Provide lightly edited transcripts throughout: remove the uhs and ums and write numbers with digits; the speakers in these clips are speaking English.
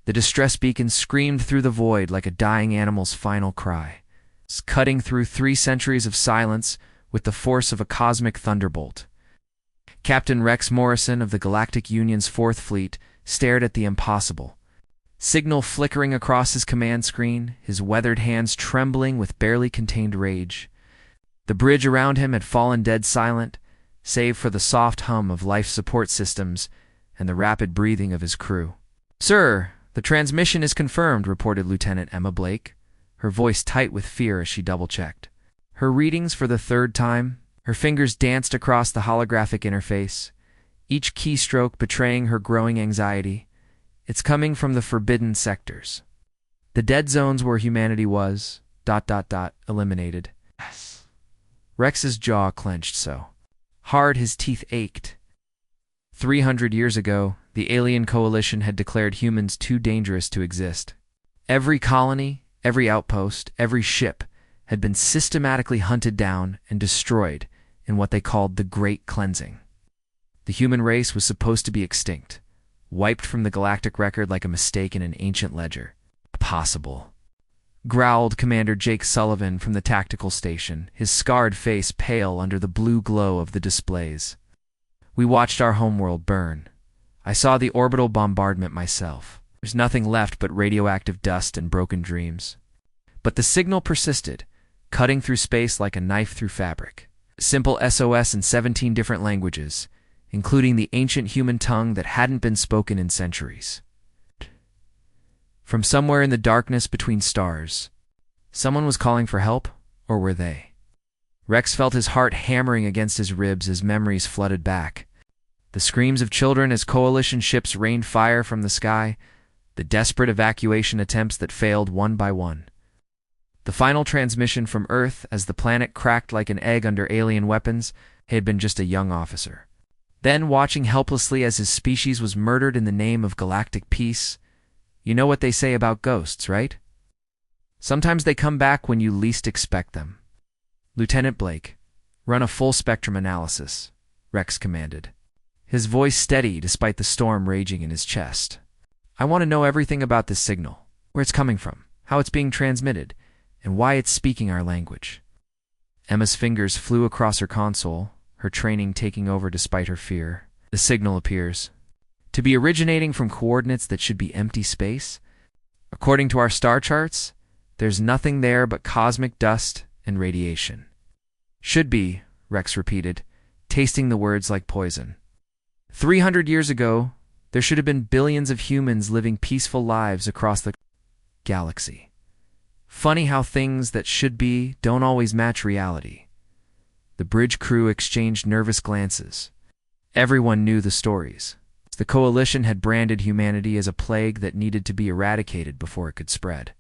The distress beacon screamed through the void like a dying animal's final cry, cutting through 3 centuries of silence with the force of a cosmic thunderbolt. Captain Rex Morrison of the Galactic Union's 4th Fleet stared at the impossible. Signal flickering across his command screen, his weathered hands trembling with barely contained rage. The bridge around him had fallen dead silent, save for the soft hum of life support systems and the rapid breathing of his crew. "Sir, the transmission is confirmed," reported Lieutenant Emma Blake, her voice tight with fear as she double-checked. Her readings for the 3rd time, her fingers danced across the holographic interface, each keystroke betraying her growing anxiety. "It's coming from the forbidden sectors. The dead zones where humanity was, ... eliminated." Yes. Rex's jaw clenched so hard his teeth ached. 300 years ago, the alien coalition had declared humans too dangerous to exist. Every colony, every outpost, every ship had been systematically hunted down and destroyed in what they called the Great Cleansing. The human race was supposed to be extinct, wiped from the galactic record like a mistake in an ancient ledger. "Impossible," growled Commander Jake Sullivan from the tactical station, his scarred face pale under the blue glow of the displays. "We watched our homeworld burn. I saw the orbital bombardment myself. There's nothing left but radioactive dust and broken dreams." But the signal persisted, cutting through space like a knife through fabric. Simple SOS in 17 different languages, including the ancient human tongue that hadn't been spoken in centuries. From somewhere in the darkness between stars, someone was calling for help, or were they? Rex felt his heart hammering against his ribs as memories flooded back. The screams of children as coalition ships rained fire from the sky, the desperate evacuation attempts that failed one by one. The final transmission from Earth as the planet cracked like an egg under alien weapons. He had been just a young officer. Then, watching helplessly as his species was murdered in the name of galactic peace. You know what they say about ghosts, right? Sometimes they come back when you least expect them. "Lieutenant Blake, run a full-spectrum analysis," Rex commanded, his voice steady despite the storm raging in his chest. "I want to know everything about this signal, where it's coming from, how it's being transmitted, and why it's speaking our language." Emma's fingers flew across her console, her training taking over despite her fear. "The signal appears to be originating from coordinates that should be empty space. According to our star charts, there's nothing there but cosmic dust and radiation." "Should be," Rex repeated, tasting the words like poison. 300 years ago, there should have been billions of humans living peaceful lives across the galaxy. Funny how things that should be don't always match reality." The bridge crew exchanged nervous glances. Everyone knew the stories. The coalition had branded humanity as a plague that needed to be eradicated before it could spread.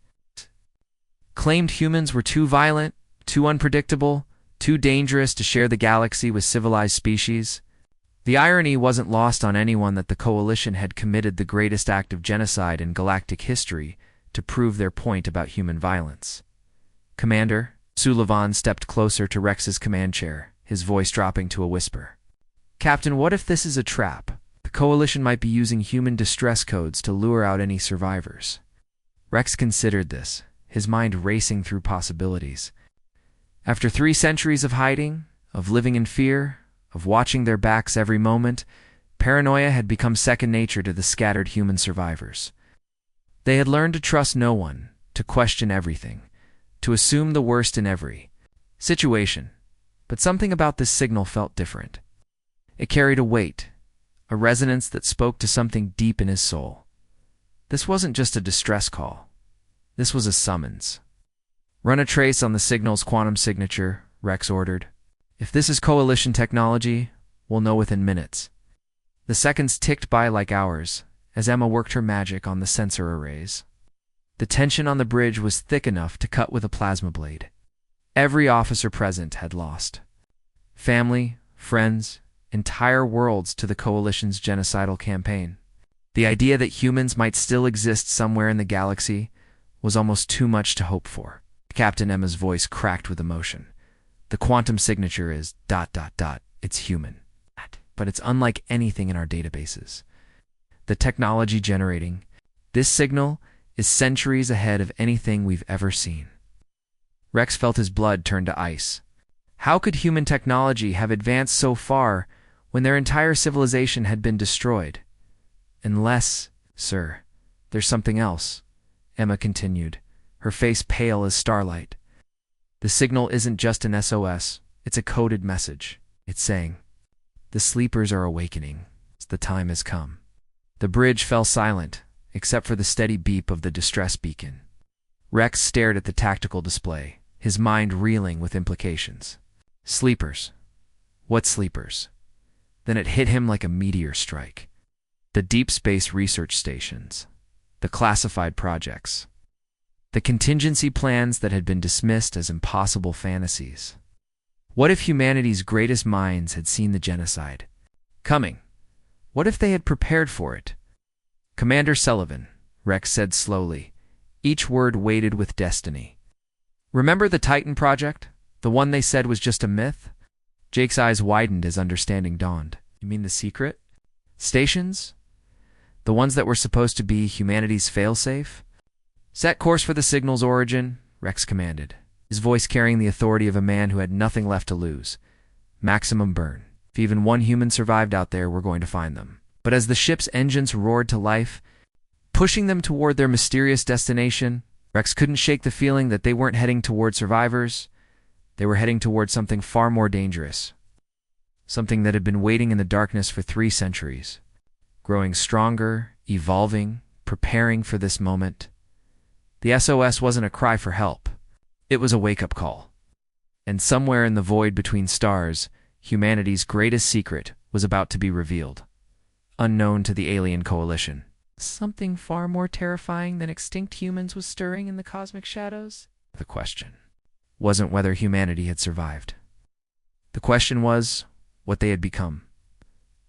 Claimed humans were too violent, too unpredictable, too dangerous to share the galaxy with civilized species. The irony wasn't lost on anyone that the coalition had committed the greatest act of genocide in galactic history to prove their point about human violence. "Commander," Sullivan stepped closer to Rex's command chair, his voice dropping to a whisper. "Captain, what if this is a trap? The coalition might be using human distress codes to lure out any survivors." Rex considered this, his mind racing through possibilities. After 3 centuries of hiding, of living in fear, of watching their backs every moment, paranoia had become second nature to the scattered human survivors. They had learned to trust no one, to question everything, to assume the worst in every situation. But something about this signal felt different. It carried a weight, a resonance that spoke to something deep in his soul. This wasn't just a distress call. This was a summons. "Run a trace on the signal's quantum signature," Rex ordered. "If this is coalition technology, we'll know within minutes." The seconds ticked by like hours as Emma worked her magic on the sensor arrays. The tension on the bridge was thick enough to cut with a plasma blade. Every officer present had lost. Family, friends, entire worlds to the coalition's genocidal campaign. The idea that humans might still exist somewhere in the galaxy was almost too much to hope for. Captain Emma's voice cracked with emotion. "The quantum signature is ... It's human. But it's unlike anything in our databases. The technology generating This signal is centuries ahead of anything we've ever seen. Rex felt his blood turn to ice. How could human technology have advanced so far when their entire civilization had been destroyed? Unless, sir, there's something else, Emma continued, her face pale as starlight. The signal isn't just an SOS, it's a coded message. It's saying, "The sleepers are awakening. The time has come." The bridge fell silent, except for the steady beep of the distress beacon. Rex stared at the tactical display, his mind reeling with implications. Sleepers. What sleepers? Then it hit him like a meteor strike. The deep space research stations. The classified projects. The contingency plans that had been dismissed as impossible fantasies. What if humanity's greatest minds had seen the genocide coming? What if they had prepared for it? "Commander Sullivan," Rex said slowly, each word weighted with destiny. "Remember the Titan project? The one they said was just a myth?" Jake's eyes widened as understanding dawned. "You mean the secret stations? The ones that were supposed to be humanity's failsafe?" "Set course for the signal's origin," Rex commanded, his voice carrying the authority of a man who had nothing left to lose. "Maximum burn. If even one human survived out there, we're going to find them." But as the ship's engines roared to life, pushing them toward their mysterious destination, Rex couldn't shake the feeling that they weren't heading toward survivors. They were heading toward something far more dangerous. Something that had been waiting in the darkness for 3 centuries. Growing stronger, evolving, preparing for this moment. The SOS wasn't a cry for help. It was a wake-up call. And somewhere in the void between stars, humanity's greatest secret was about to be revealed. Unknown to the alien coalition. Something far more terrifying than extinct humans was stirring in the cosmic shadows? The question wasn't whether humanity had survived. The question was what they had become.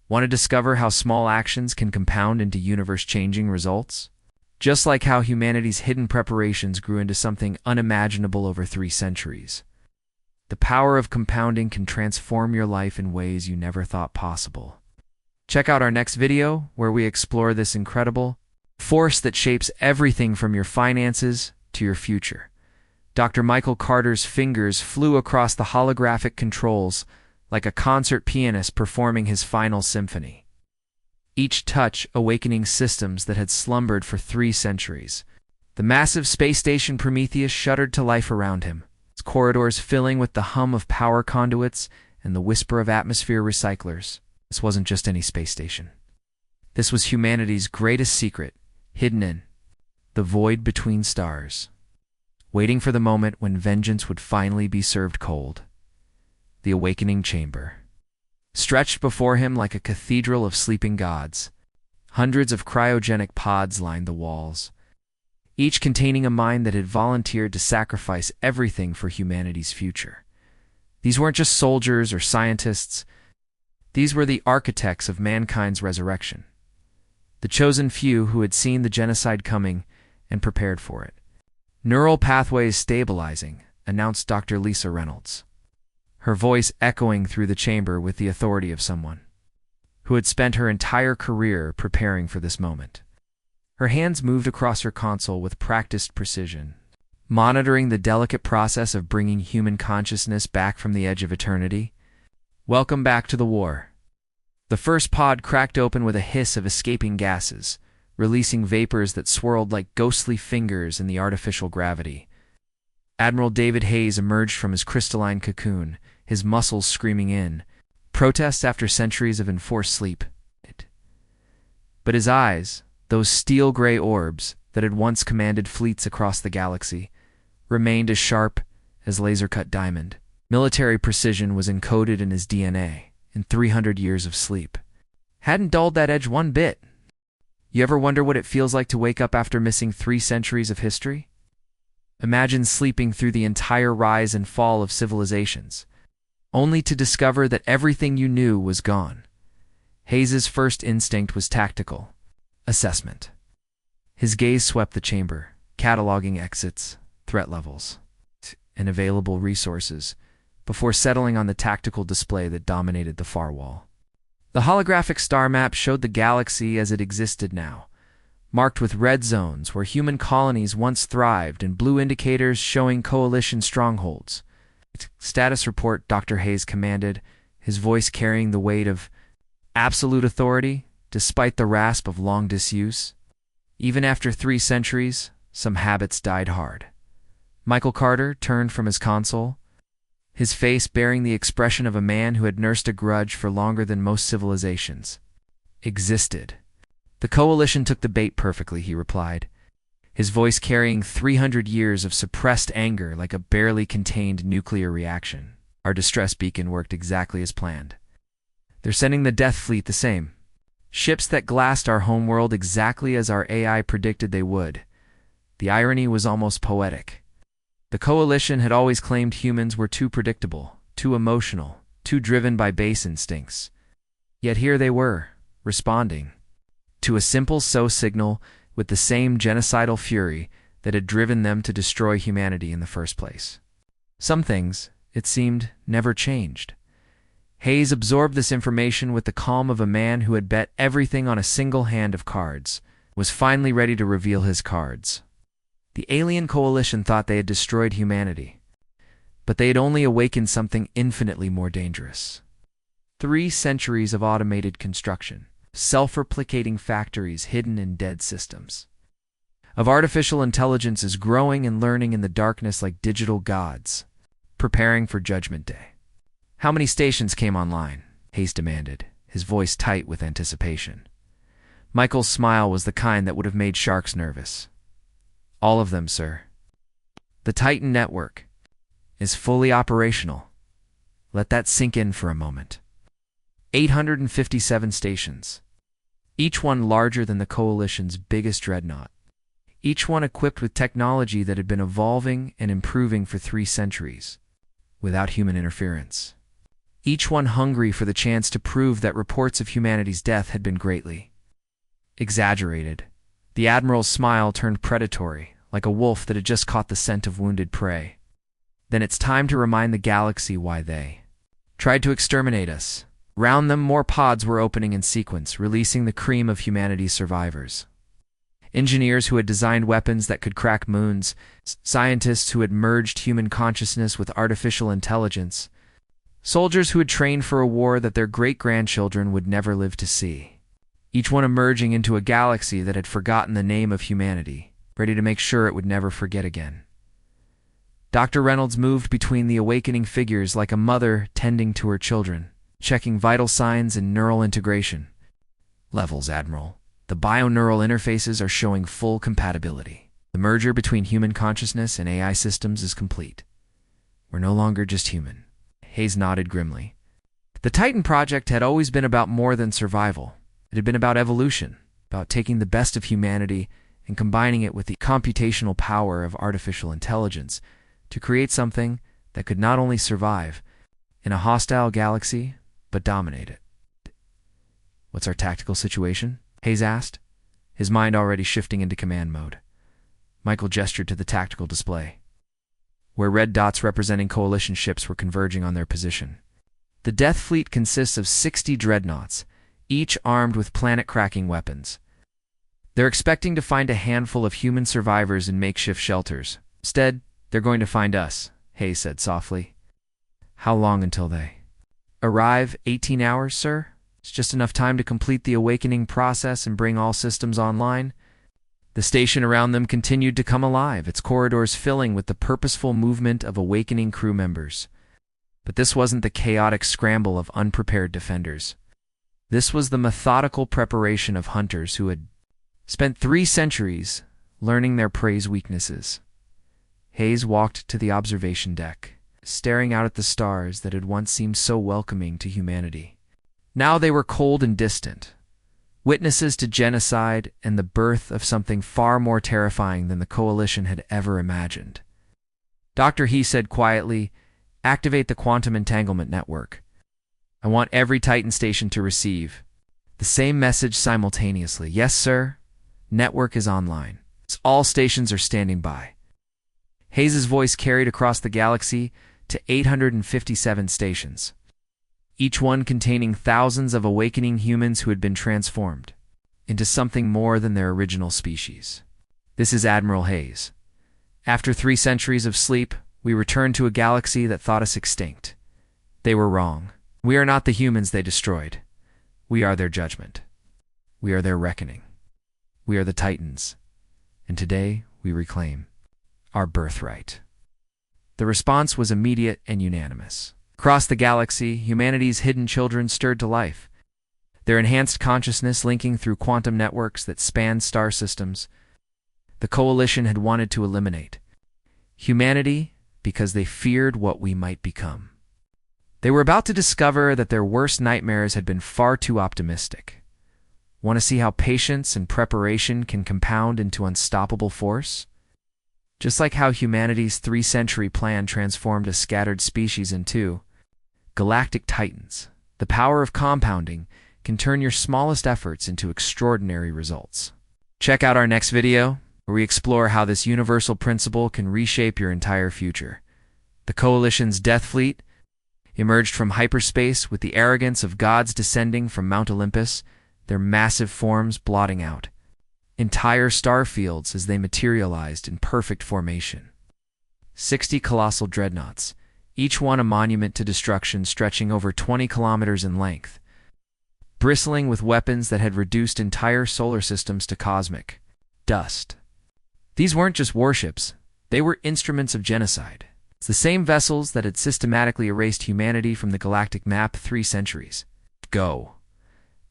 Want to discover how small actions can compound into universe-changing results? Just like how humanity's hidden preparations grew into something unimaginable over 3 centuries. The power of compounding can transform your life in ways you never thought possible. Check out our next video, where we explore this incredible force that shapes everything from your finances to your future. Dr. Michael Carter's fingers flew across the holographic controls like a concert pianist performing his final symphony. Each touch awakening systems that had slumbered for 3 centuries. The massive space station Prometheus shuddered to life around him, its corridors filling with the hum of power conduits and the whisper of atmosphere recyclers. This wasn't just any space station. This was humanity's greatest secret, hidden in the void between stars, waiting for the moment when vengeance would finally be served cold. The awakening chamber. Stretched before him like a cathedral of sleeping gods, hundreds of cryogenic pods lined the walls, each containing a mind that had volunteered to sacrifice everything for humanity's future. These weren't just soldiers or scientists. These were the architects of mankind's resurrection. The chosen few who had seen the genocide coming and prepared for it. "Neural pathways stabilizing," announced Dr. Lisa Reynolds, her voice echoing through the chamber with the authority of someone who had spent her entire career preparing for this moment. Her hands moved across her console with practiced precision, monitoring the delicate process of bringing human consciousness back from the edge of eternity. "Welcome back to the war." The first pod cracked open with a hiss of escaping gases, releasing vapors that swirled like ghostly fingers in the artificial gravity. Admiral David Hayes emerged from his crystalline cocoon, his muscles screaming in protest after centuries of enforced sleep. But his eyes, those steel-gray orbs that had once commanded fleets across the galaxy, remained as sharp as laser-cut diamond. Military precision was encoded in his DNA in 300 years of sleep. Hadn't dulled that edge one bit. You ever wonder what it feels like to wake up after missing 3 centuries of history? Imagine sleeping through the entire rise and fall of civilizations, only to discover that everything you knew was gone. Hayes's first instinct was tactical assessment. His gaze swept the chamber, cataloging exits, threat levels, and available resources, before settling on the tactical display that dominated the far wall. The holographic star map showed the galaxy as it existed now, marked with red zones where human colonies once thrived and blue indicators showing coalition strongholds. "Status report," Dr. Hayes commanded, his voice carrying the weight of absolute authority, despite the rasp of long disuse. Even after 3 centuries, some habits died hard. Michael Carter turned from his console, his face bearing the expression of a man who had nursed a grudge for longer than most civilizations existed. "The Coalition took the bait perfectly," he replied, his voice carrying 300 years of suppressed anger like a barely contained nuclear reaction. "Our distress beacon worked exactly as planned. They're sending the Death Fleet the same. Ships that glassed our homeworld exactly as our AI predicted they would." The irony was almost poetic. The Coalition had always claimed humans were too predictable, too emotional, too driven by base instincts. Yet here they were, responding to a simple SOS signal with the same genocidal fury that had driven them to destroy humanity in the first place. Some things, it seemed, never changed. Hayes absorbed this information with the calm of a man who had bet everything on a single hand of cards, was finally ready to reveal his cards. The alien coalition thought they had destroyed humanity, but they had only awakened something infinitely more dangerous. 3 centuries of automated construction, self-replicating factories hidden in dead systems, of artificial intelligences growing and learning in the darkness like digital gods, preparing for Judgment Day. "How many stations came online?" Hayes demanded, his voice tight with anticipation. Michael's smile was the kind that would have made sharks nervous. "All of them, sir. The Titan network is fully operational. Let that sink in for a moment. 857 stations, each one larger than the Coalition's biggest dreadnought, each one equipped with technology that had been evolving and improving for 3 centuries, without human interference. Each one hungry for the chance to prove that reports of humanity's death had been greatly exaggerated." The Admiral's smile turned predatory, like a wolf that had just caught the scent of wounded prey. "Then it's time to remind the galaxy why they tried to exterminate us." Round them, more pods were opening in sequence, releasing the cream of humanity's survivors. Engineers who had designed weapons that could crack moons, scientists who had merged human consciousness with artificial intelligence, soldiers who had trained for a war that their great-grandchildren would never live to see. Each one emerging into a galaxy that had forgotten the name of humanity, ready to make sure it would never forget again. Dr. Reynolds moved between the awakening figures like a mother tending to her children, checking vital signs and neural integration levels. "Admiral, the bio-neural interfaces are showing full compatibility. The merger between human consciousness and AI systems is complete. We're no longer just human." Hayes nodded grimly. The Titan project had always been about more than survival. It had been about evolution, about taking the best of humanity and combining it with the computational power of artificial intelligence to create something that could not only survive in a hostile galaxy, but dominate it. "What's our tactical situation?" Hayes asked, his mind already shifting into command mode. Michael gestured to the tactical display, where red dots representing coalition ships were converging on their position. "The Death Fleet consists of 60 dreadnoughts, each armed with planet-cracking weapons. They're expecting to find a handful of human survivors in makeshift shelters. Instead, they're going to find us," Hayes said softly. "How long until they arrive?" 18 hours, sir. It's just enough time to complete the awakening process and bring all systems online." The station around them continued to come alive, its corridors filling with the purposeful movement of awakening crew members. But this wasn't the chaotic scramble of unprepared defenders. This was the methodical preparation of hunters who had spent 3 centuries learning their prey's weaknesses. Hayes walked to the observation deck, staring out at the stars that had once seemed so welcoming to humanity. Now they were cold and distant, witnesses to genocide and the birth of something far more terrifying than the Coalition had ever imagined. "Dr. He said quietly, activate the quantum entanglement network. I want every Titan station to receive the same message simultaneously." "Yes, sir. Network is online. All stations are standing by." Hayes' voice carried across the galaxy to 857 stations, each one containing thousands of awakening humans who had been transformed. into something more than their original species. This is Admiral Hayes. After 3 centuries of sleep, we return to a galaxy that thought us extinct. They were wrong. We are not the humans they destroyed. We are their judgment. We are their reckoning. We are the Titans. And today, we reclaim our birthright. The response was immediate and unanimous. Across the galaxy, humanity's hidden children stirred to life, their enhanced consciousness linking through quantum networks that spanned star systems. The Coalition had wanted to eliminate humanity because they feared what we might become. They were about to discover that their worst nightmares had been far too optimistic. Want to see how patience and preparation can compound into unstoppable force? Just like how humanity's 3-century plan transformed a scattered species into galactic titans, the power of compounding can turn your smallest efforts into extraordinary results. Check out our next video, where we explore how this universal principle can reshape your entire future. The Coalition's Death Fleet emerged from hyperspace with the arrogance of gods descending from Mount Olympus, their massive forms blotting out entire star fields as they materialized in perfect formation. 60 colossal dreadnoughts, each one a monument to destruction stretching over 20 kilometers in length, bristling with weapons that had reduced entire solar systems to cosmic dust. These weren't just warships, they were instruments of genocide. It's the same vessels that had systematically erased humanity from the galactic map 3 centuries ago.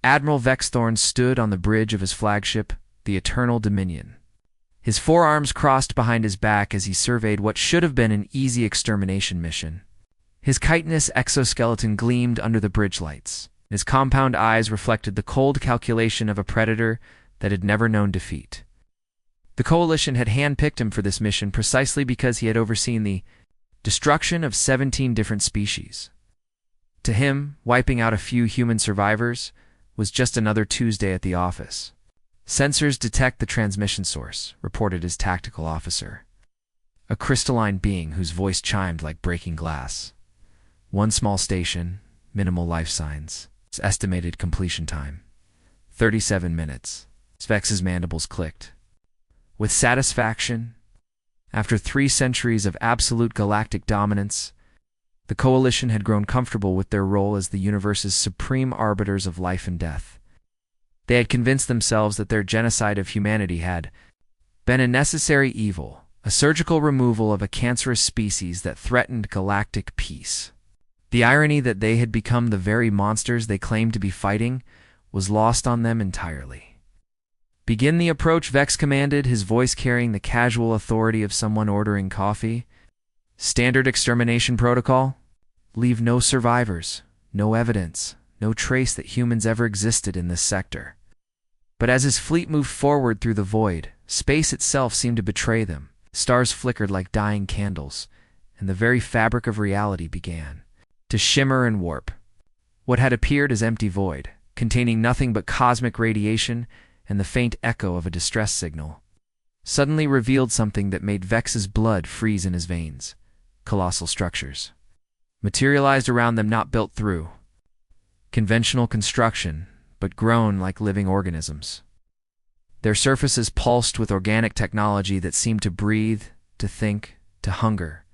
Admiral Vexthorn stood on the bridge of his flagship, the Eternal Dominion. His forearms crossed behind his back as he surveyed what should have been an easy extermination mission. His chitinous exoskeleton gleamed under the bridge lights. His compound eyes reflected the cold calculation of a predator that had never known defeat. The Coalition had handpicked him for this mission precisely because he had overseen the destruction of 17 different species. To him, wiping out a few human survivors was just another Tuesday at the office. "Sensors detect the transmission source," reported his tactical officer, a crystalline being whose voice chimed like breaking glass. "One small station, minimal life signs. Its estimated completion time, 37 minutes. Svex's mandibles clicked. With satisfaction, after 3 centuries of absolute galactic dominance, the Coalition had grown comfortable with their role as the universe's supreme arbiters of life and death. They had convinced themselves that their genocide of humanity had been a necessary evil, a surgical removal of a cancerous species that threatened galactic peace. The irony that they had become the very monsters they claimed to be fighting was lost on them entirely. "Begin the approach," Vex commanded, his voice carrying the casual authority of someone ordering coffee. "Standard extermination protocol. Leave no survivors, no evidence, no trace that humans ever existed in this sector." But as his fleet moved forward through the void, space itself seemed to betray them. Stars flickered like dying candles, and the very fabric of reality began to shimmer and warp. What had appeared as empty void, containing nothing but cosmic radiation and the faint echo of a distress signal, suddenly revealed something that made Vex's blood freeze in his veins. Colossal structures materialized around them, not built through conventional construction, but grown like living organisms. Their surfaces pulsed with organic technology that seemed to breathe, to think, to hunger.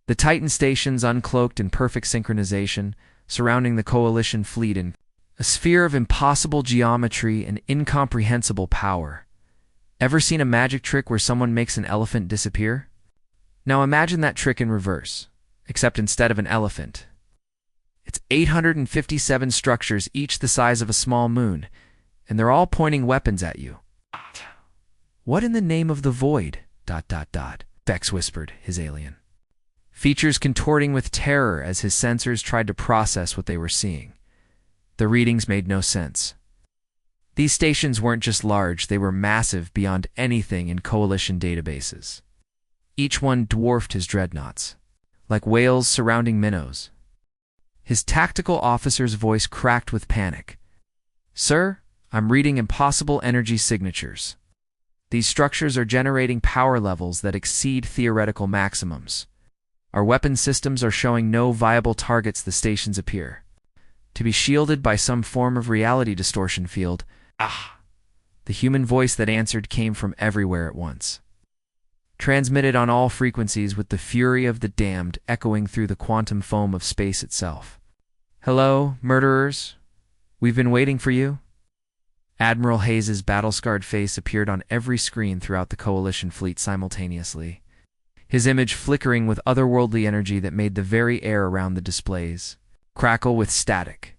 The Titan stations uncloaked in perfect synchronization, surrounding the Coalition fleet in a sphere of impossible geometry and incomprehensible power. Ever seen a magic trick where someone makes an elephant disappear? Now imagine that trick in reverse, except instead of an elephant, it's 857 structures, each the size of a small moon, and they're all pointing weapons at you. "What in the name of the void? ... Vex whispered, his alien features contorting with terror as his sensors tried to process what they were seeing. The readings made no sense. These stations weren't just large, they were massive beyond anything in Coalition databases. Each one dwarfed his dreadnoughts, like whales surrounding minnows. His tactical officer's voice cracked with panic. "Sir, I'm reading impossible energy signatures. These structures are generating power levels that exceed theoretical maximums. Our weapon systems are showing no viable targets. The stations appear to be shielded by some form of reality distortion field." The human voice that answered came from everywhere at once, transmitted on all frequencies with the fury of the damned echoing through the quantum foam of space itself. "Hello, murderers. We've been waiting for you." Admiral Hayes's battle-scarred face appeared on every screen throughout the Coalition fleet simultaneously, his image flickering with otherworldly energy that made the very air around the displays crackle with static.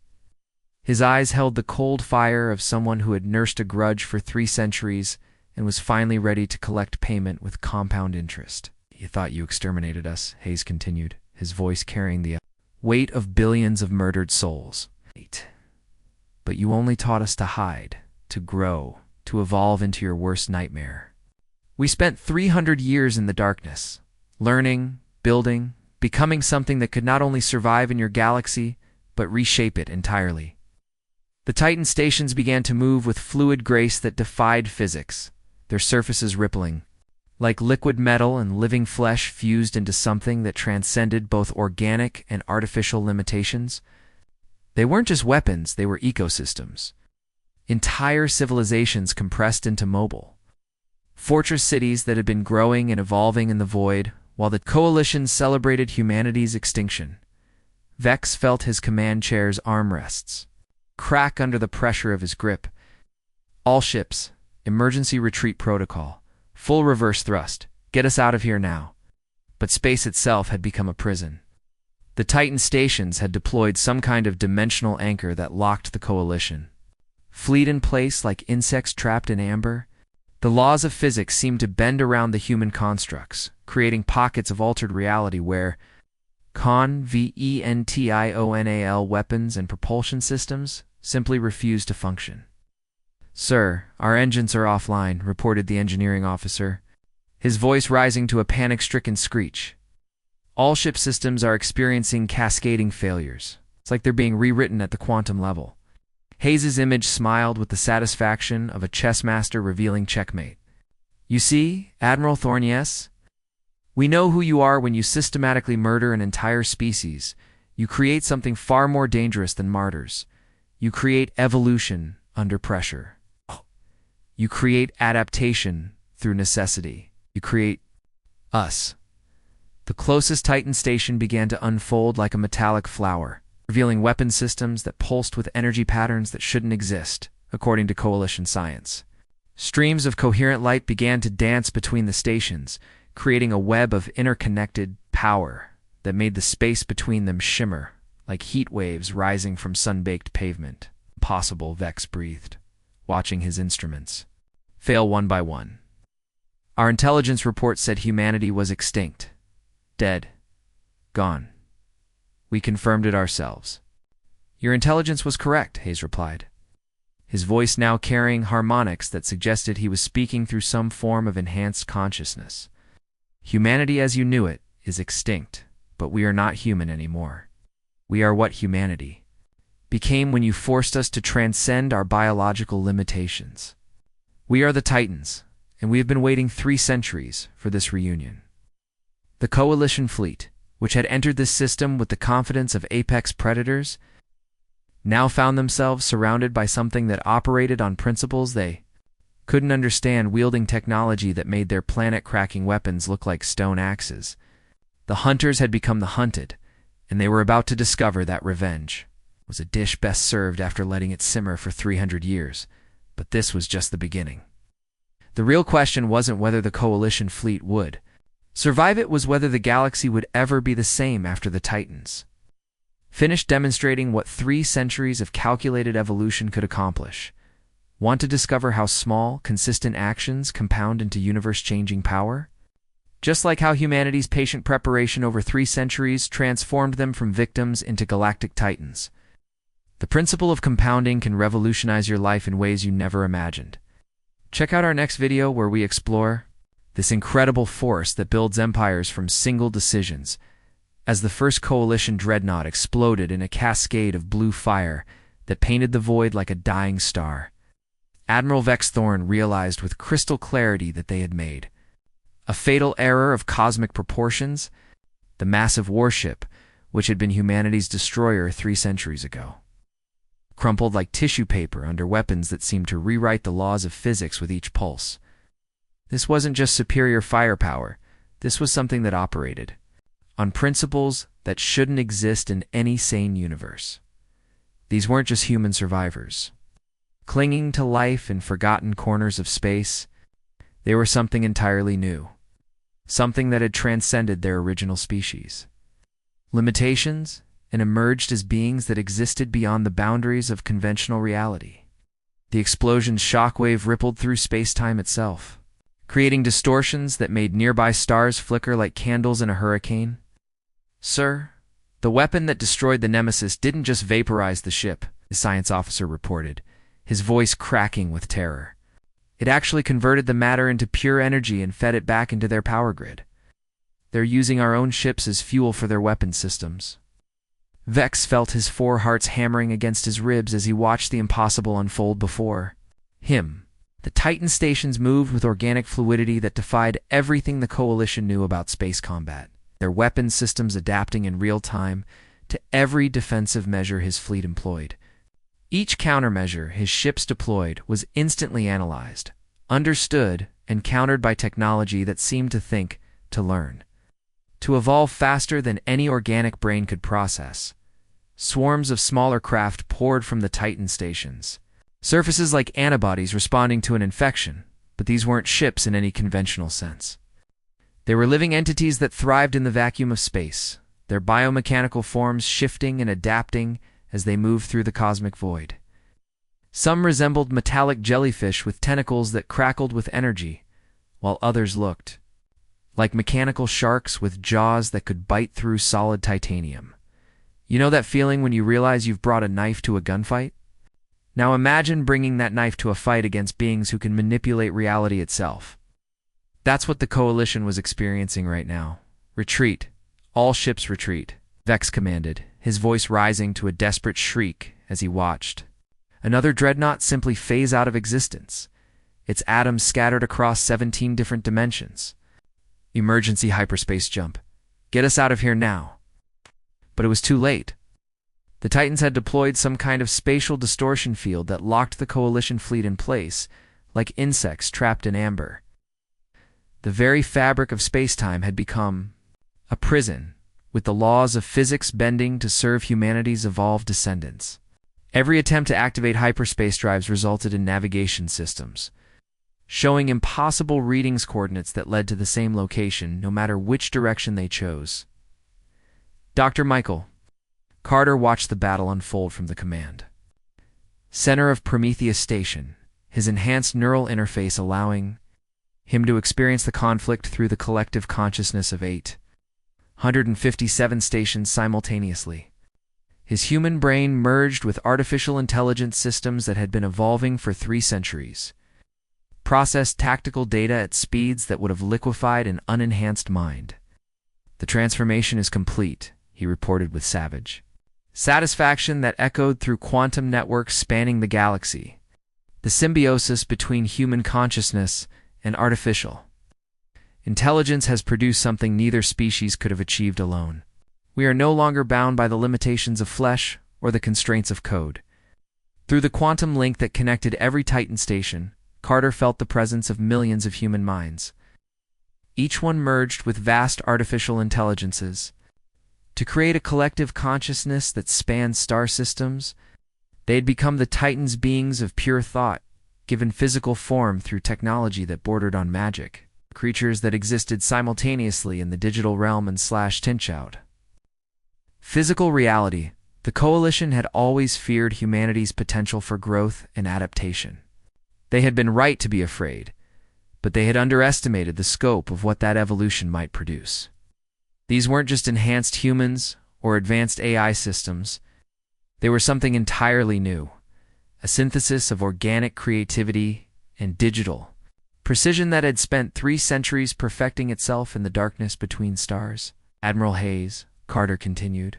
His eyes held the cold fire of someone who had nursed a grudge for 3 centuries and was finally ready to collect payment with compound interest. "You thought you exterminated us," Hayes continued, his voice carrying the weight of billions of murdered souls. "But you only taught us to hide, to grow, to evolve into your worst nightmare. We spent 300 years in the darkness, learning, building, becoming something that could not only survive in your galaxy, but reshape it entirely." The Titan stations began to move with fluid grace that defied physics, their surfaces rippling, like liquid metal and living flesh fused into something that transcended both organic and artificial limitations. They weren't just weapons, they were ecosystems. Entire civilizations compressed into mobile fortress cities that had been growing and evolving in the void, while the Coalition celebrated humanity's extinction. Vex felt his command chair's armrests crack under the pressure of his grip. "All ships, emergency retreat protocol, full reverse thrust, get us out of here now." But space itself had become a prison. The Titan stations had deployed some kind of dimensional anchor that locked the Coalition. Fleet in place like insects trapped in amber, the laws of physics seemed to bend around the human constructs, creating pockets of altered reality where conventional weapons and propulsion systems simply refused to function. "Sir, our engines are offline," reported the engineering officer, his voice rising to a panic-stricken screech. "All ship systems are experiencing cascading failures. It's like they're being rewritten at the quantum level." Hayes's image smiled with the satisfaction of a chess master revealing checkmate. "You see, Admiral Thornies, we know who you are when you systematically murder an entire species. You create something far more dangerous than martyrs. You create evolution under pressure. You create adaptation through necessity. You create us." The closest Titan station began to unfold like a metallic flower, revealing weapon systems that pulsed with energy patterns that shouldn't exist, according to Coalition science. Streams of coherent light began to dance between the stations, creating a web of interconnected power that made the space between them shimmer like heat waves rising from sun-baked pavement. "Impossible," Vex breathed, watching his instruments fail one by one. "Our intelligence report said humanity was extinct. Dead. Gone. We confirmed it ourselves." "Your intelligence was correct," Hayes replied, his voice now carrying harmonics that suggested he was speaking through some form of enhanced consciousness. "Humanity as you knew it is extinct, but we are not human anymore. We are what humanity became when you forced us to transcend our biological limitations. We are the Titans, and we have been waiting 3 centuries for this reunion." The Coalition fleet, which had entered this system with the confidence of apex predators, now found themselves surrounded by something that operated on principles they couldn't understand, wielding technology that made their planet-cracking weapons look like stone axes. The hunters had become the hunted, and they were about to discover that revenge was a dish best served after letting it simmer for 300 years. But this was just the beginning. The real question wasn't whether the Coalition fleet would survive, it was whether the galaxy would ever be the same after the Titans finished demonstrating what 3 centuries of calculated evolution could accomplish. Want to discover how small, consistent actions compound into universe-changing power? Just like how humanity's patient preparation over 3 centuries transformed them from victims into galactic titans. The principle of compounding can revolutionize your life in ways you never imagined. Check out our next video where we explore this incredible force that builds empires from single decisions, as the first Coalition dreadnought exploded in a cascade of blue fire that painted the void like a dying star. Admiral Vex Thorn realized with crystal clarity that they had made a fatal error of cosmic proportions, the massive warship which had been humanity's destroyer 3 centuries ago crumpled like tissue paper under weapons that seemed to rewrite the laws of physics with each pulse. This wasn't just superior firepower, this was something that operated on principles that shouldn't exist in any sane universe. These weren't just human survivors, clinging to life in forgotten corners of space. They were something entirely new, something that had transcended their original species limitations and emerged as beings that existed beyond the boundaries of conventional reality. The explosion's shockwave rippled through space-time itself, creating distortions that made nearby stars flicker like candles in a hurricane. "Sir, the weapon that destroyed the Nemesis didn't just vaporize the ship," the science officer reported, his voice cracking with terror. "It actually converted the matter into pure energy and fed it back into their power grid. They're using our own ships as fuel for their weapon systems." Vex felt his four hearts hammering against his ribs as he watched the impossible unfold before him. The Titan stations moved with organic fluidity that defied everything the Coalition knew about space combat, their weapon systems adapting in real time to every defensive measure his fleet employed. Each countermeasure his ships deployed was instantly analyzed, understood, and countered by technology that seemed to think, to learn, to evolve faster than any organic brain could process. Swarms of smaller craft poured from the Titan stations, surfaces like antibodies responding to an infection, but these weren't ships in any conventional sense. They were living entities that thrived in the vacuum of space, their biomechanical forms shifting and adapting as they moved through the cosmic void. Some resembled metallic jellyfish with tentacles that crackled with energy, while others looked like mechanical sharks with jaws that could bite through solid titanium. You know that feeling when you realize you've brought a knife to a gunfight? Now imagine bringing that knife to a fight against beings who can manipulate reality itself. That's what the Coalition was experiencing right now. "Retreat. All ships retreat," Vex commanded, his voice rising to a desperate shriek as he watched another dreadnought simply phase out of existence, its atoms scattered across 17 different dimensions. "Emergency hyperspace jump. Get us out of here now." But it was too late. The Titans had deployed some kind of spatial distortion field that locked the Coalition fleet in place, like insects trapped in amber. The very fabric of space-time had become a prison, with the laws of physics bending to serve humanity's evolved descendants. Every attempt to activate hyperspace drives resulted in navigation systems showing impossible readings coordinates that led to the same location, no matter which direction they chose. "Dr. Michael." Carter watched the battle unfold from the command center of Prometheus Station, his enhanced neural interface allowing him to experience the conflict through the collective consciousness of 857 stations simultaneously. His human brain merged with artificial intelligence systems that had been evolving for 3 centuries, processed tactical data at speeds that would have liquefied an unenhanced mind. "The transformation is complete," he reported with savage satisfaction that echoed through quantum networks spanning the galaxy. The symbiosis between human consciousness and artificial intelligence has produced something neither species could have achieved alone. We are no longer bound by the limitations of flesh or the constraints of code. Through the quantum link that connected every Titan station, Carter felt the presence of millions of human minds, each one merged with vast artificial intelligences, to create a collective consciousness that spanned star systems. They had become the Titans' beings of pure thought, given physical form through technology that bordered on magic, creatures that existed simultaneously in the digital realm and /tinchout. Physical reality. The Coalition had always feared humanity's potential for growth and adaptation. They had been right to be afraid, but they had underestimated the scope of what that evolution might produce. These weren't just enhanced humans or advanced AI systems. They were something entirely new, a synthesis of organic creativity and digital precision that had spent 3 centuries perfecting itself in the darkness between stars. "Admiral Hayes," Carter continued,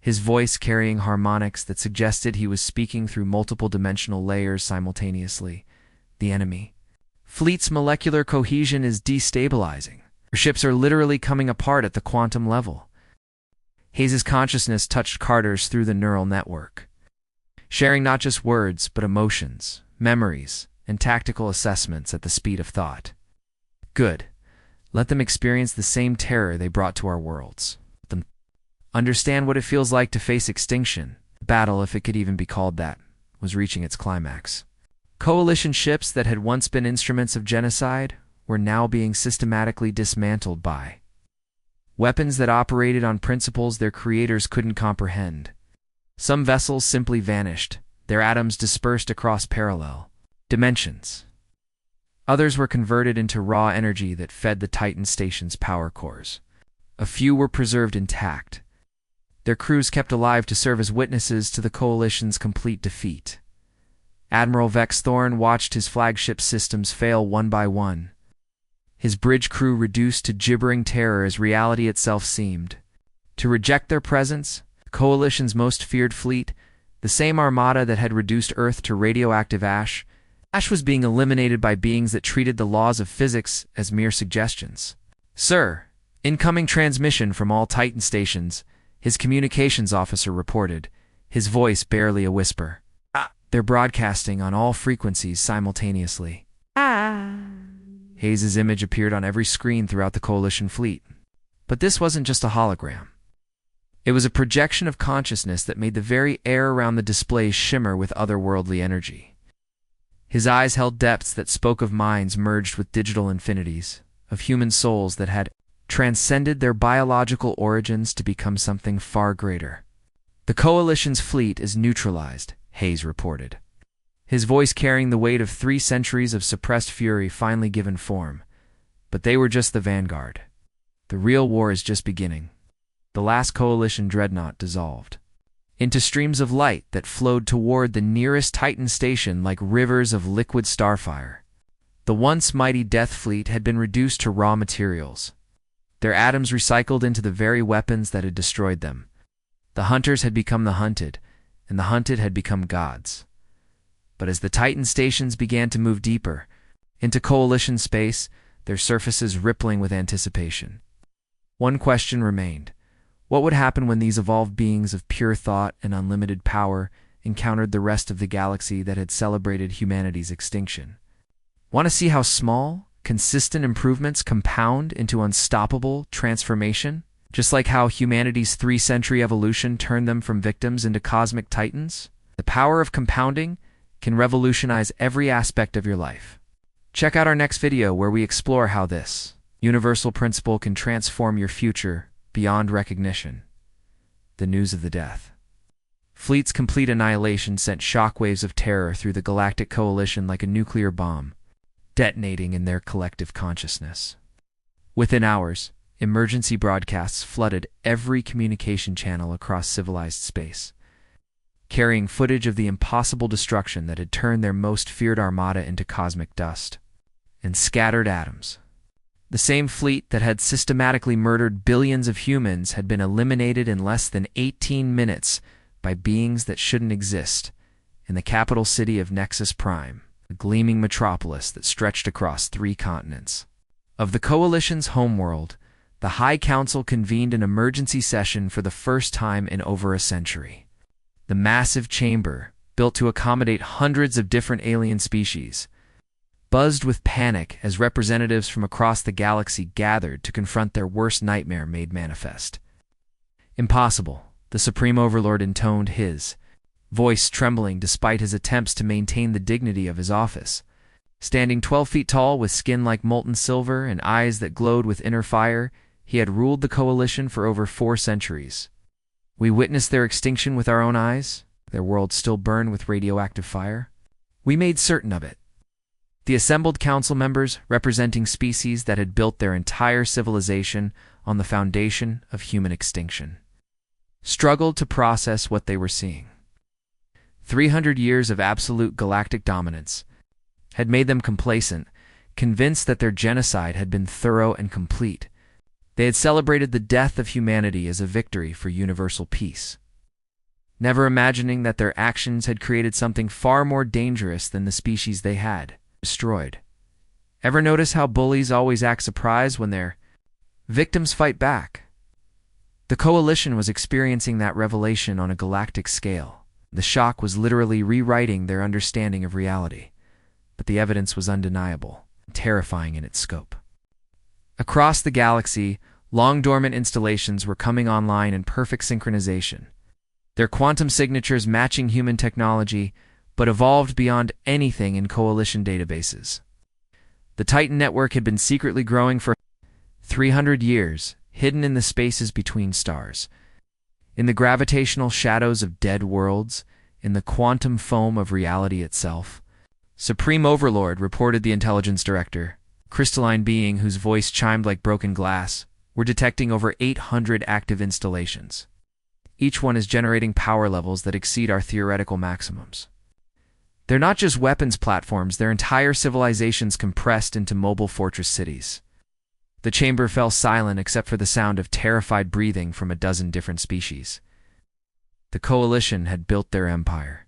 his voice carrying harmonics that suggested he was speaking through multiple dimensional layers simultaneously. "The enemy fleet's molecular cohesion is destabilizing. Our ships are literally coming apart at the quantum level." Hayes' consciousness touched Carter's through the neural network. sharing not just words, but emotions, memories, and tactical assessments at the speed of thought. Good. Let them experience the same terror they brought to our worlds. Let them understand what it feels like to face extinction. The battle, if it could even be called that, was reaching its climax. Coalition ships that had once been instruments of genocide were now being systematically dismantled by weapons that operated on principles their creators couldn't comprehend. Some vessels simply vanished, their atoms dispersed across parallel dimensions. Others were converted into raw energy that fed the Titan station's power cores. A few were preserved intact, their crews kept alive to serve as witnesses to the Coalition's complete defeat. Admiral Vex Thorn watched his flagship systems fail one by one, his bridge crew reduced to gibbering terror as reality itself seemed to reject their presence. The Coalition's most feared fleet, the same armada that had reduced Earth to radioactive ash, was being eliminated by beings that treated the laws of physics as mere suggestions. "Sir, incoming transmission from all Titan stations," his communications officer reported, his voice barely a whisper. "They're broadcasting on all frequencies simultaneously." Hayes's image appeared on every screen throughout the Coalition fleet. But this wasn't just a hologram. It was a projection of consciousness that made the very air around the displays shimmer with otherworldly energy. His eyes held depths that spoke of minds merged with digital infinities, of human souls that had transcended their biological origins to become something far greater. "The Coalition's fleet is neutralized," Hayes reported, his voice carrying the weight of 3 centuries of suppressed fury finally given form. But they were just the vanguard. The real war is just beginning. The last Coalition dreadnought dissolved into streams of light that flowed toward the nearest Titan station like rivers of liquid starfire. The once mighty Death Fleet had been reduced to raw materials, their atoms recycled into the very weapons that had destroyed them. The hunters had become the hunted, and the hunted had become gods. But as the Titan stations began to move deeper into Coalition space, their surfaces rippling with anticipation, one question remained. What would happen when these evolved beings of pure thought and unlimited power encountered the rest of the galaxy that had celebrated humanity's extinction? Want to see how small, consistent improvements compound into unstoppable transformation? Just like how humanity's 3-century evolution turned them from victims into cosmic titans? The power of compounding can revolutionize every aspect of your life. Check out our next video where we explore how this universal principle can transform your future beyond recognition. The news of the death. Fleet's complete annihilation sent shockwaves of terror through the Galactic Coalition like a nuclear bomb, detonating in their collective consciousness. Within hours, emergency broadcasts flooded every communication channel across civilized space, carrying footage of the impossible destruction that had turned their most feared armada into cosmic dust and scattered atoms. The same fleet that had systematically murdered billions of humans had been eliminated in less than 18 minutes by beings that shouldn't exist in the capital city of Nexus Prime, a gleaming metropolis that stretched across 3 continents. Of the Coalition's homeworld, the High Council convened an emergency session for the first time in over a century. The massive chamber, built to accommodate hundreds of different alien species, buzzed with panic as representatives from across the galaxy gathered to confront their worst nightmare made manifest. "Impossible," the Supreme Overlord intoned, his voice trembling despite his attempts to maintain the dignity of his office. Standing 12 feet tall with skin like molten silver and eyes that glowed with inner fire, he had ruled the Coalition for over 4 centuries. We witnessed their extinction with our own eyes. Their world still burned with radioactive fire. We made certain of it. The assembled council members, representing species that had built their entire civilization on the foundation of human extinction, struggled to process what they were seeing. 300 years of absolute galactic dominance had made them complacent, convinced that their genocide had been thorough and complete. They had celebrated the death of humanity as a victory for universal peace, never imagining that their actions had created something far more dangerous than the species they had destroyed. Ever notice how bullies always act surprised when their victims fight back? The Coalition was experiencing that revelation on a galactic scale. The shock was literally rewriting their understanding of reality, but the evidence was undeniable, terrifying in its scope. Across the galaxy, long-dormant installations were coming online in perfect synchronization, their quantum signatures matching human technology, but evolved beyond anything in Coalition databases. The Titan network had been secretly growing for 300 years, hidden in the spaces between stars, in the gravitational shadows of dead worlds, in the quantum foam of reality itself. Supreme Overlord, reported the intelligence director, crystalline being whose voice chimed like broken glass, were detecting over 800 active installations. Each one is generating power levels that exceed our theoretical maximums. They're not just weapons platforms, they're entire civilizations compressed into mobile fortress cities. The chamber fell silent except for the sound of terrified breathing from a dozen different species. The Coalition had built their empire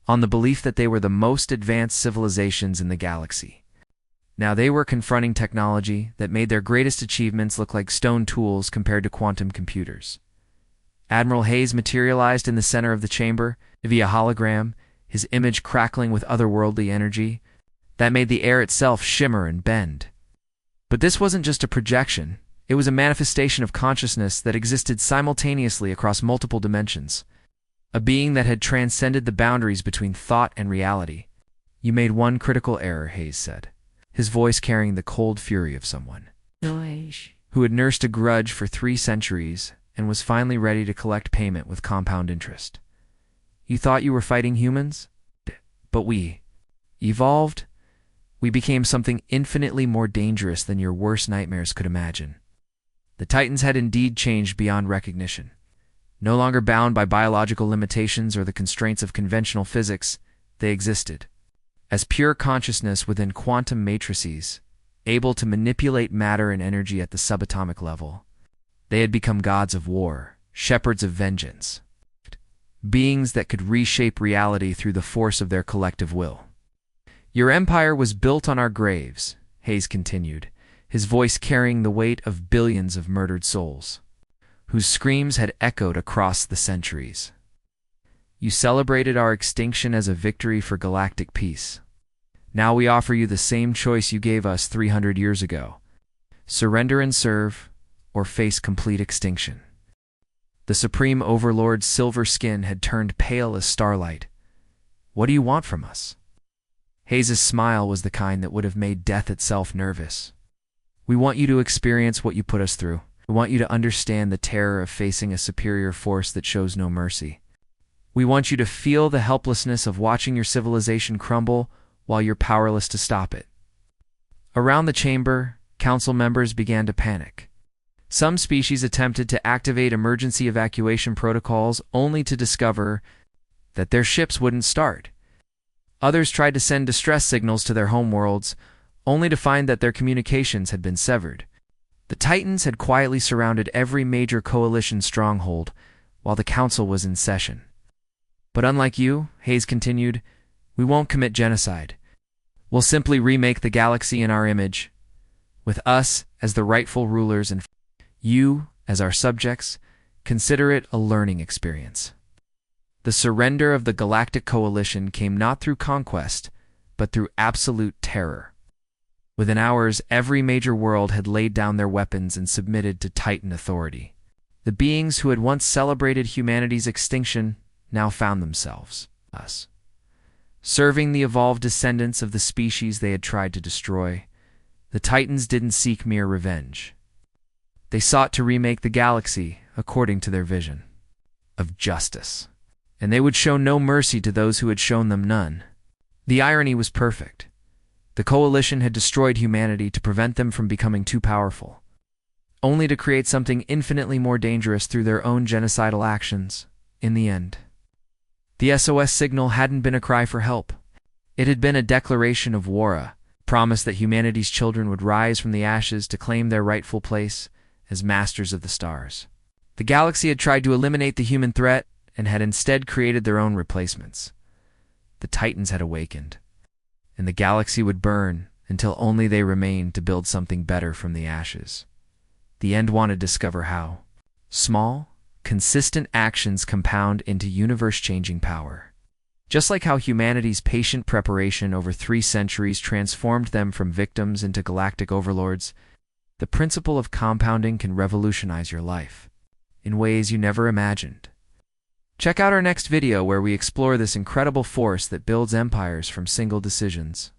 on the belief that they were the most advanced civilizations in the galaxy. Now they were confronting technology that made their greatest achievements look like stone tools compared to quantum computers. Admiral Hayes materialized in the center of the chamber via hologram, his image crackling with otherworldly energy that made the air itself shimmer and bend. But this wasn't just a projection, it was a manifestation of consciousness that existed simultaneously across multiple dimensions, a being that had transcended the boundaries between thought and reality. "You made one critical error," Hayes said, his voice carrying the cold fury of someone who had nursed a grudge for 3 centuries and was finally ready to collect payment with compound interest. "You thought you were fighting humans? But we evolved. We became something infinitely more dangerous than your worst nightmares could imagine." The Titans had indeed changed beyond recognition. No longer bound by biological limitations or the constraints of conventional physics, they existed as pure consciousness within quantum matrices, able to manipulate matter and energy at the subatomic level. They had become gods of war, shepherds of vengeance, beings that could reshape reality through the force of their collective will. "Your empire was built on our graves," Hayes continued, his voice carrying the weight of billions of murdered souls, whose screams had echoed across the centuries. "You celebrated our extinction as a victory for galactic peace. Now we offer you the same choice you gave us 300 years ago. Surrender and serve, or face complete extinction." The Supreme Overlord's silver skin had turned pale as starlight. "What do you want from us?" Hayes' smile was the kind that would have made death itself nervous. "We want you to experience what you put us through. We want you to understand the terror of facing a superior force that shows no mercy. We want you to feel the helplessness of watching your civilization crumble while you're powerless to stop it." Around the chamber, council members began to panic. Some species attempted to activate emergency evacuation protocols only to discover that their ships wouldn't start. Others tried to send distress signals to their homeworlds, only to find that their communications had been severed. The Titans had quietly surrounded every major coalition stronghold while the council was in session. "But unlike you," Hayes continued, "we won't commit genocide. We'll simply remake the galaxy in our image, with us as the rightful rulers and you as our subjects. Consider it a learning experience." The surrender of the Galactic Coalition came not through conquest, but through absolute terror. Within hours, every major world had laid down their weapons and submitted to Titan authority. The beings who had once celebrated humanity's extinction now found themselves, us, serving the evolved descendants of the species they had tried to destroy. The Titans didn't seek mere revenge. They sought to remake the galaxy according to their vision of justice, and they would show no mercy to those who had shown them none. The irony was perfect. The Coalition had destroyed humanity to prevent them from becoming too powerful, only to create something infinitely more dangerous through their own genocidal actions in the end. The SOS signal hadn't been a cry for help. It had been a declaration of war, a promise that humanity's children would rise from the ashes to claim their rightful place as masters of the stars. The galaxy had tried to eliminate the human threat and had instead created their own replacements. The Titans had awakened, and the galaxy would burn until only they remained to build something better from the ashes. The end wanted to discover how small Consistent actions compound into universe-changing power. Just like how humanity's patient preparation over 3 centuries transformed them from victims into galactic overlords, the principle of compounding can revolutionize your life in ways you never imagined. Check out our next video where we explore this incredible force that builds empires from single decisions.